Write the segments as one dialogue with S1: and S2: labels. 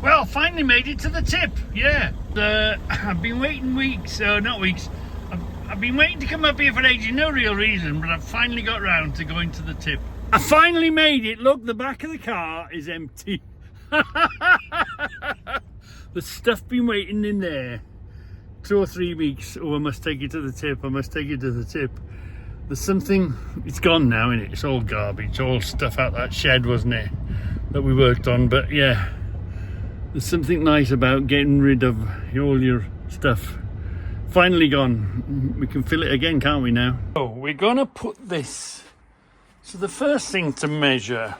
S1: Well, finally made it to the tip. Yeah, I've been waiting weeks, not weeks. I've been waiting to come up here for ages, no real reason, but I've finally got round to going to the tip. I finally made it. Look, the back of the car is empty. The stuff been waiting in there 2 or 3 weeks. Oh, I must take it to the tip. I must take it to the tip. There's something, it's gone now, isn't it? It's all garbage, all stuff out that shed, wasn't it, that we worked on. But yeah, there's something nice about getting rid of all your stuff. Finally gone. We can fill it again, can't we now? Oh, we're gonna put this. So the first thing to measure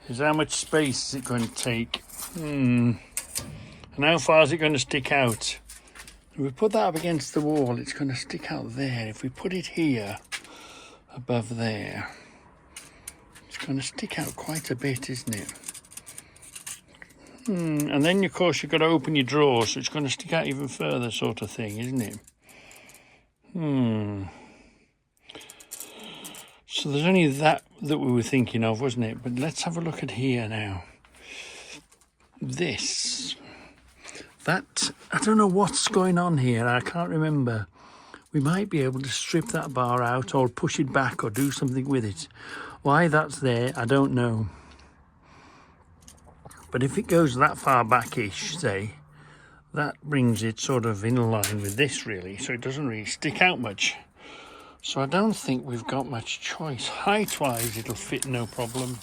S1: is how much space is it going to take, and how far is it going to stick out. If we put that up against the wall, it's going to stick out there. If we put it here, above there, it's going to stick out quite a bit, isn't it? And then, of course, you've got to open your drawer, so it's going to stick out even further, sort of thing, isn't it? So there's only that we were thinking of, wasn't it? But let's have a look at here now. That, I don't know what's going on here. I can't remember. We might be able to strip that bar out or push it back or do something with it. Why that's there, I don't know. But if it goes that far back-ish, say, that brings it sort of in line with this, really, so it doesn't really stick out much. So I don't think we've got much choice. Height-wise, it'll fit no problem.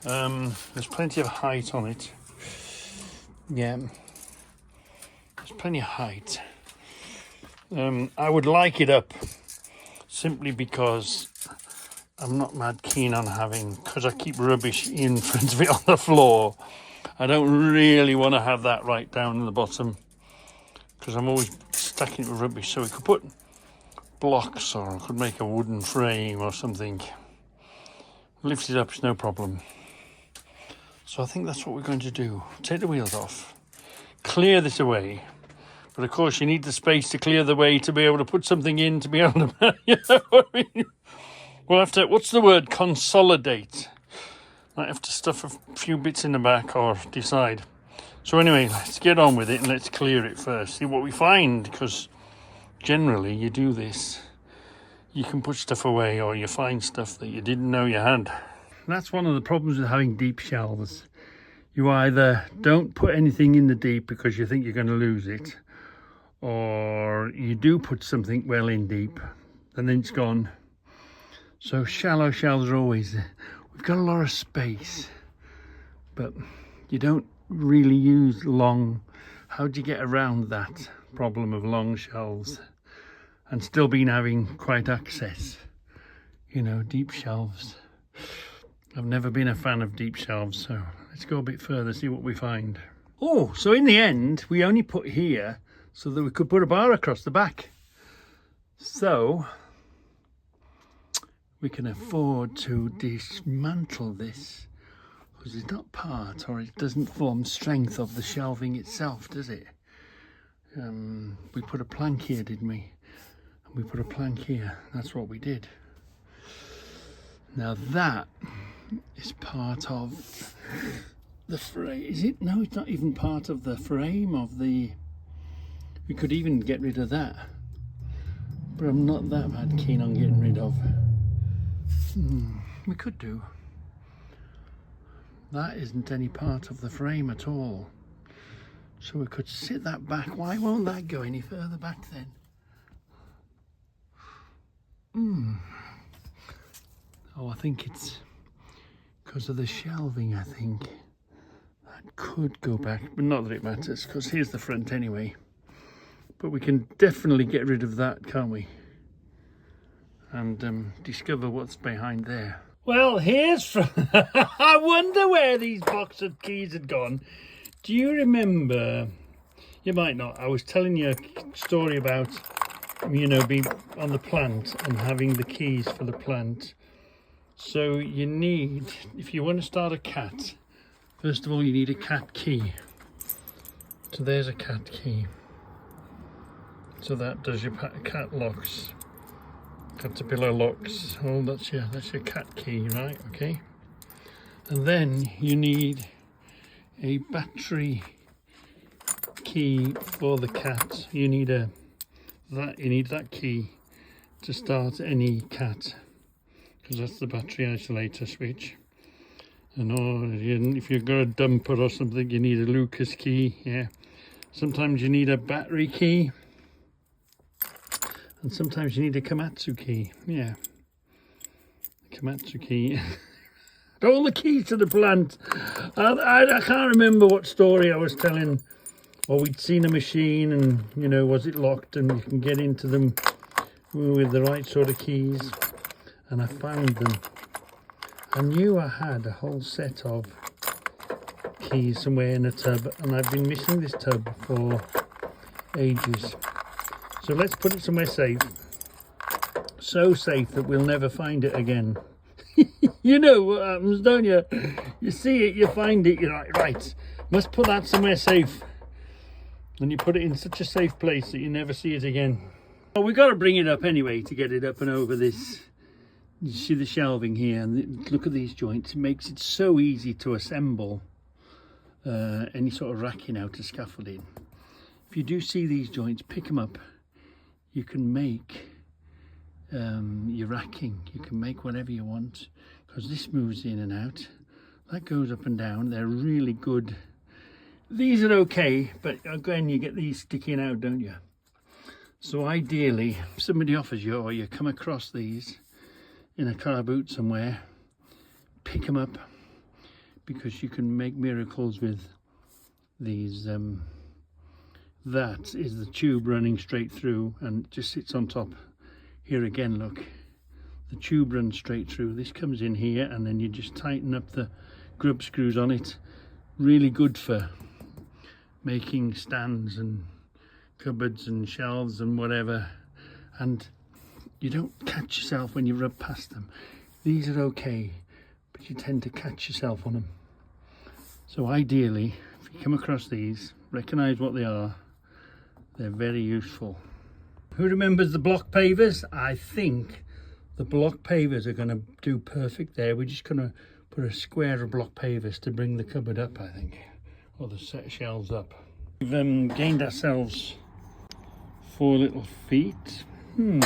S1: There's plenty of height on it. Yeah, there's plenty of height. I would like it up simply because I'm not mad keen on having, because I keep rubbish in front of it on the floor. I don't really want to have that right down in the bottom because I'm always stacking it with rubbish. So we could put blocks, or I could make a wooden frame or something. Lift it up, it's no problem. So I think that's what we're going to do. Take the wheels off, clear this away. But of course you need the space to clear the way to be able to put something in, to be able to, you know what I mean? We'll have to, what's the word? Consolidate. Might have to stuff a few bits in the back or decide. So anyway, let's get on with it and let's clear it first. See what we find, because generally you do this. You can put stuff away or you find stuff that you didn't know you had. That's one of the problems with having deep shelves. You either don't put anything in the deep because you think you're going to lose it, or you do put something well in deep and then it's gone. So shallow shelves are always, we've got a lot of space, but you don't really use long. How do you get around that problem of long shelves and still being having quite access? You know, deep shelves. I've never been a fan of deep shelves, so let's go a bit further, see what we find. Oh, so in the end, we only put here so that we could put a bar across the back. So we can afford to dismantle this because it's not part, or it doesn't form strength of the shelving itself, does it? We put a plank here, didn't we? And we put a plank here. That's what we did. Now that is part of the frame. Is it? No, it's not even part of the frame of the... We could even get rid of that. But I'm not that bad keen on getting rid of. We could do. That isn't any part of the frame at all. So we could sit that back. Why won't that go any further back then? Oh, I think it's because of the shelving, I think. That could go back, but not that it matters, because here's the front anyway. But we can definitely get rid of that, can't we? And discover what's behind there. Well, here's from... I wonder where these box of keys had gone. Do you remember? You might not. I was telling you a story about, you know, being on the plant and having the keys for the plant. So you need, if you want to start a cat, first of all you need a cat key. So there's a cat key. So that does your cat locks, caterpillar locks. Oh, that's your cat key, right? Okay. And then you need a battery key for the cat. You need that key to start any cat, because that's the battery isolator switch. And if you've got a dumper or something, you need a Lucas key. Yeah, sometimes you need a battery key, and sometimes you need a Komatsu key. Yeah, Komatsu key. All the keys to the plant. I can't remember what story I was telling, or we'd seen a machine and, you know, was it locked and you can get into them with the right sort of keys. And I found them. I knew I had a whole set of keys somewhere in a tub, and I've been missing this tub for ages. So let's put it somewhere safe. So safe that we'll never find it again. You know what happens, don't you? You see it, you find it, you're like, right, must put that somewhere safe. And you put it in such a safe place that you never see it again. Well, we've got to bring it up anyway to get it up and over this. You see the shelving here, and look at these joints. It makes it so easy to assemble any sort of racking out of scaffolding. If you do see these joints, pick them up. You can make your racking, you can make whatever you want, because this moves in and out, that goes up and down. They're really good. These are okay, but again, you get these sticking out, don't you? So ideally, if somebody offers you, or you come across these in a car boot somewhere, pick them up, because you can make miracles with these. That is the tube running straight through, and it just sits on top. Here again, look, the tube runs straight through. This comes in here, and then you just tighten up the grub screws on it. Really good for making stands and cupboards and shelves and whatever. And you don't catch yourself when you rub past them. These are okay, but you tend to catch yourself on them. So ideally, if you come across these, recognise what they are. They're very useful. Who remembers the block pavers? I think the block pavers are going to do perfect there. We're just going to put a square of block pavers to bring the cupboard up, I think, or the set of shelves up. We've gained ourselves 4 little feet. You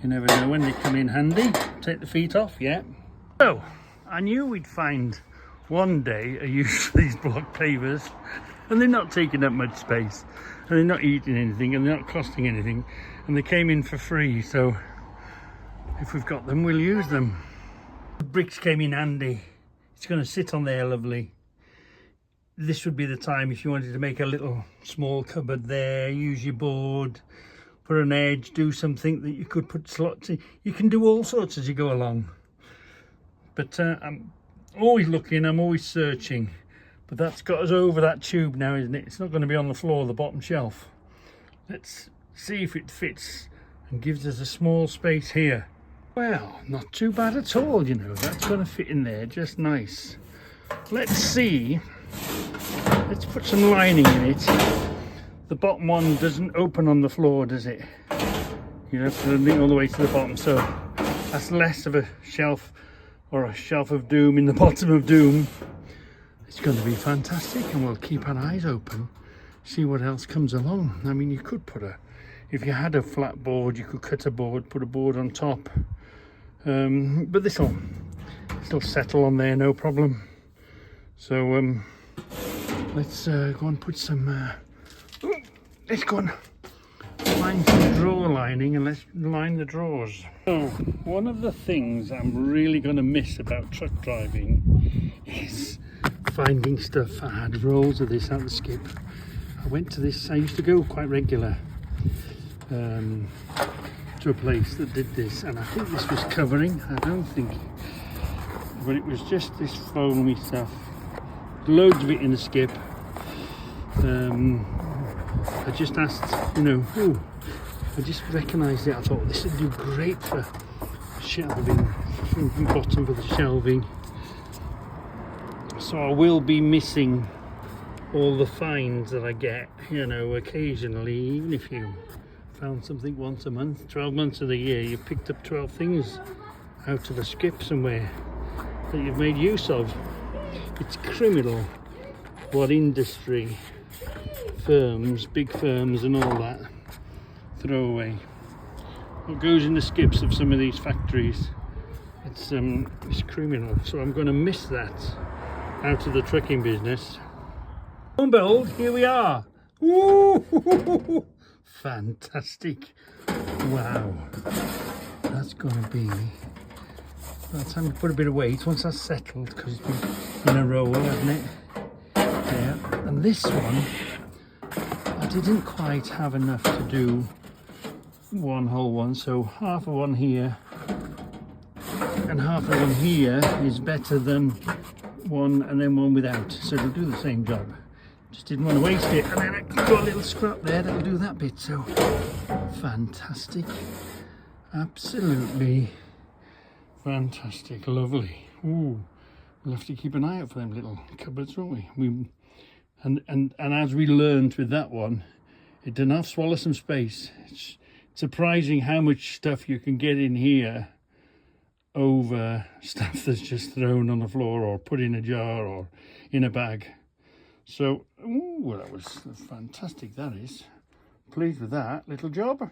S1: never know when they come in handy. Take the feet off, yeah. So, I knew we'd find one day a use for these block pavers, and they're not taking up much space, and they're not eating anything, and they're not costing anything, and they came in for free. So if we've got them, we'll use them. The bricks came in handy. It's going to sit on there lovely. This would be the time if you wanted to make a little small cupboard there, use your board, put an edge, do something that you could put slots in. You can do all sorts as you go along. But I'm always looking, I'm always searching. But that's got us over that tube now, isn't it? It's not going to be on the floor, the bottom shelf. Let's see if it fits and gives us a small space here. Well, not too bad at all, you know. That's going to fit in there just nice. Let's see. Let's put some lining in it. The bottom one doesn't open on the floor, does it? You have to link all the way to the bottom. So that's less of a shelf, or a shelf of doom in the bottom of doom. It's going to be fantastic, and we'll keep our eyes open, see what else comes along. I mean, you could put if you had a flat board, you could cut a board, put a board on top. But this'll settle on there, no problem. So let's go and put some, let's go and line some drawer lining, and let's line the drawers. So one of the things I'm really going to miss about truck driving is finding stuff. I had rolls of this out the skip. I went to this, I used to go quite regular to a place that did this, and I think this was covering, I don't think, but it was just this foamy stuff, loads of it in the skip. I just asked, you know, I just recognised it. I thought this would do great for shelving, from the bottom for the shelving. So I will be missing all the finds that I get, you know, occasionally. Even if you found something once a month, 12 months of the year, you've picked up 12 things out of a skip somewhere that you've made use of. It's criminal what industry firms, big firms and all that throw away. What goes in the skips of some of these factories, it's criminal. So I'm going to miss that out of the trucking business. Lo and behold, here we are. Ooh, fantastic. Wow, that's going to be, by the time you put a bit of weight, once that's settled, because it's been in a roll, hasn't it? Yeah, and this one, I didn't quite have enough to do one whole one, so half of one here and half of one here is better than one and then one without, so it'll do the same job. Just didn't want to waste it, and then I got a little scrap there that'll do that bit. So fantastic, absolutely fantastic, lovely. Ooh, we'll have to keep an eye out for them little cupboards, won't we? And as we learned with that one, it did not swallow some space. It's surprising how much stuff you can get in here over stuff that's just thrown on the floor or put in a jar or in a bag. So, ooh, that was fantastic, that is. Pleased with that little job.